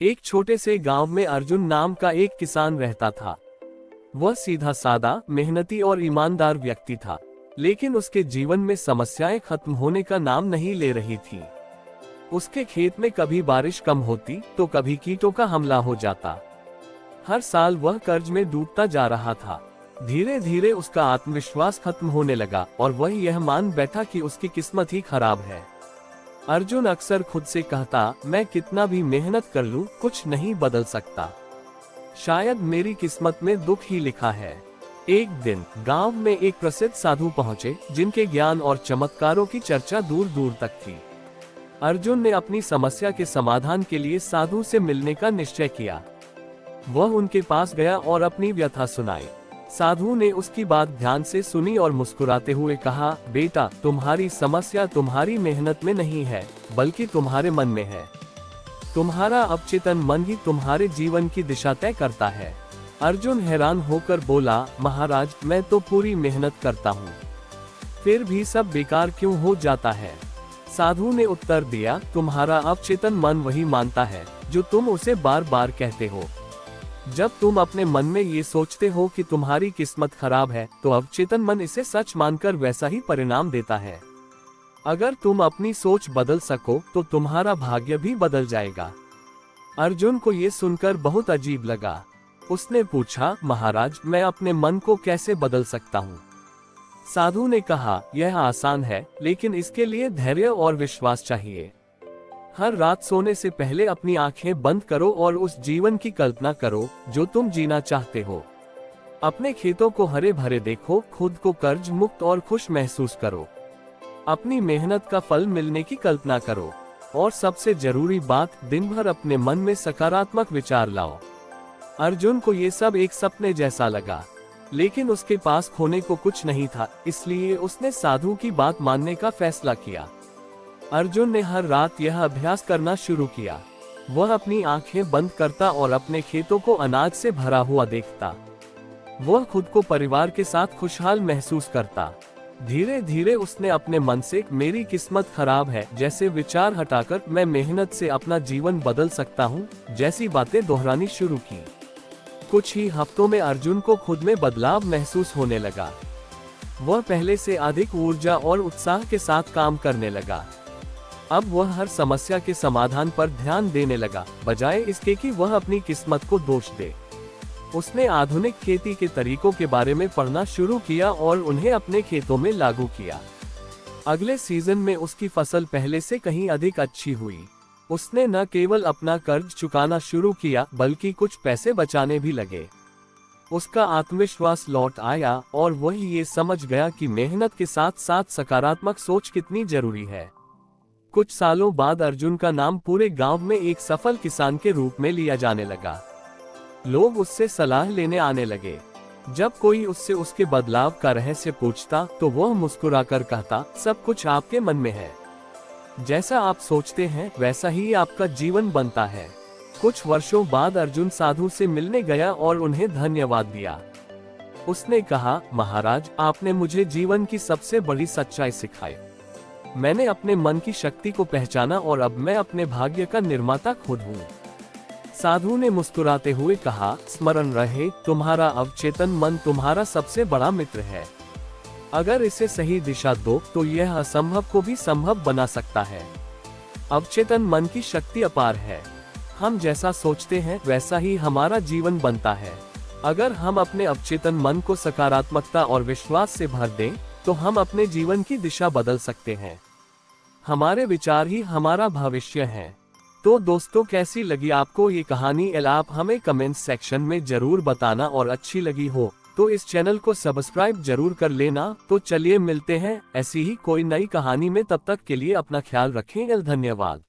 एक छोटे से गांव में अर्जुन नाम का एक किसान रहता था। वह सीधा सादा, मेहनती और ईमानदार व्यक्ति था, लेकिन उसके जीवन में समस्याएं खत्म होने का नाम नहीं ले रही थी। उसके खेत में कभी बारिश कम होती तो कभी कीटों का हमला हो जाता। हर साल वह कर्ज में डूबता जा रहा था। धीरे धीरे उसका आत्मविश्वास खत्म होने लगा और वह यह मान बैठा कि उसकी किस्मत ही खराब है। अर्जुन अक्सर खुद से कहता, मैं कितना भी मेहनत कर लूं, कुछ नहीं बदल सकता। शायद मेरी किस्मत में दुख ही लिखा है। एक दिन गांव में एक प्रसिद्ध साधु पहुंचे, जिनके ज्ञान और चमत्कारों की चर्चा दूर दूर तक थी। अर्जुन ने अपनी समस्या के समाधान के लिए साधु से मिलने का निश्चय किया। वह उनके पास गया और अपनी व्यथा सुनाई। साधु ने उसकी बात ध्यान से सुनी और मुस्कुराते हुए कहा, बेटा, तुम्हारी समस्या तुम्हारी मेहनत में नहीं है, बल्कि तुम्हारे मन में है। तुम्हारा अवचेतन मन ही तुम्हारे जीवन की दिशा तय करता है। अर्जुन हैरान होकर बोला, महाराज, मैं तो पूरी मेहनत करता हूँ, फिर भी सब बेकार क्यों हो जाता है? साधु ने उत्तर दिया, तुम्हारा अवचेतन मन वही मानता है जो तुम उसे बार बार कहते हो। जब तुम अपने मन में ये सोचते हो कि तुम्हारी किस्मत खराब है, तो अवचेतन मन इसे सच मानकर वैसा ही परिणाम देता है। अगर तुम अपनी सोच बदल सको तो तुम्हारा भाग्य भी बदल जाएगा। अर्जुन को ये सुनकर बहुत अजीब लगा। उसने पूछा, महाराज, मैं अपने मन को कैसे बदल सकता हूँ? साधु ने कहा, यह आसान है, लेकिन इसके लिए धैर्य और विश्वास चाहिए। हर रात सोने से पहले अपनी आंखें बंद करो और उस जीवन की कल्पना करो जो तुम जीना चाहते हो। अपने खेतों को हरे भरे देखो, खुद को कर्ज मुक्त और खुश महसूस करो। अपनी मेहनत का फल मिलने की कल्पना करो, और सबसे जरूरी बात, दिन भर अपने मन में सकारात्मक विचार लाओ। अर्जुन को ये सब एक सपने जैसा लगा, लेकिन उसके पास खोने को कुछ नहीं था, इसलिए उसने साधु की बात मानने का फैसला किया। अर्जुन ने हर रात यह अभ्यास करना शुरू किया। वह अपनी आंखें बंद करता और अपने खेतों को अनाज से भरा हुआ देखता। वह खुद को परिवार के साथ खुशहाल महसूस करता। धीरे धीरे उसने अपने मन से मेरी किस्मत खराब है जैसे विचार हटाकर मैं मेहनत से अपना जीवन बदल सकता हूँ जैसी बातें दोहरानी शुरू की। कुछ ही हफ्तों में अर्जुन को खुद में बदलाव महसूस होने लगा। वह पहले से अधिक ऊर्जा और उत्साह के साथ काम करने लगा। अब वह हर समस्या के समाधान पर ध्यान देने लगा, बजाय इसके कि वह अपनी किस्मत को दोष दे। उसने आधुनिक खेती के तरीकों के बारे में पढ़ना शुरू किया और उन्हें अपने खेतों में लागू किया। अगले सीजन में उसकी फसल पहले से कहीं अधिक अच्छी हुई। उसने न केवल अपना कर्ज चुकाना शुरू किया, बल्कि कुछ पैसे बचाने भी लगे। उसका आत्मविश्वास लौट आया और वह ये समझ गया कि मेहनत के साथ साथ सकारात्मक सोच कितनी जरूरी है। कुछ सालों बाद अर्जुन का नाम पूरे गांव में एक सफल किसान के रूप में लिया जाने लगा। लोग उससे सलाह लेने आने लगे। जब कोई उससे उसके बदलाव का रहस्य पूछता तो वह मुस्कुराकर कहता, सब कुछ आपके मन में है। जैसा आप सोचते हैं वैसा ही आपका जीवन बनता है। कुछ वर्षों बाद अर्जुन साधु से मिलने गया और उन्हें धन्यवाद दिया। उसने कहा, महाराज, आपने मुझे जीवन की सबसे बड़ी सच्चाई सिखाई। मैंने अपने मन की शक्ति को पहचाना और अब मैं अपने भाग्य का निर्माता खुद हूँ। साधु ने मुस्कुराते हुए कहा, स्मरण रहे, तुम्हारा अवचेतन मन तुम्हारा सबसे बड़ा मित्र है। अगर इसे सही दिशा दो तो यह असंभव को भी संभव बना सकता है। अवचेतन मन की शक्ति अपार है। हम जैसा सोचते हैं वैसा ही हमारा जीवन बनता है। अगर हम अपने अवचेतन मन को सकारात्मकता और विश्वास से भर दें तो हम अपने जीवन की दिशा बदल सकते हैं। हमारे विचार ही हमारा भविष्य है। तो दोस्तों, कैसी लगी आपको ये कहानी? आप हमें कमेंट सेक्शन में जरूर बताना, और अच्छी लगी हो तो इस चैनल को सब्सक्राइब जरूर कर लेना। तो चलिए मिलते हैं ऐसी ही कोई नई कहानी में, तब तक के लिए अपना ख्याल रखें। धन्यवाद।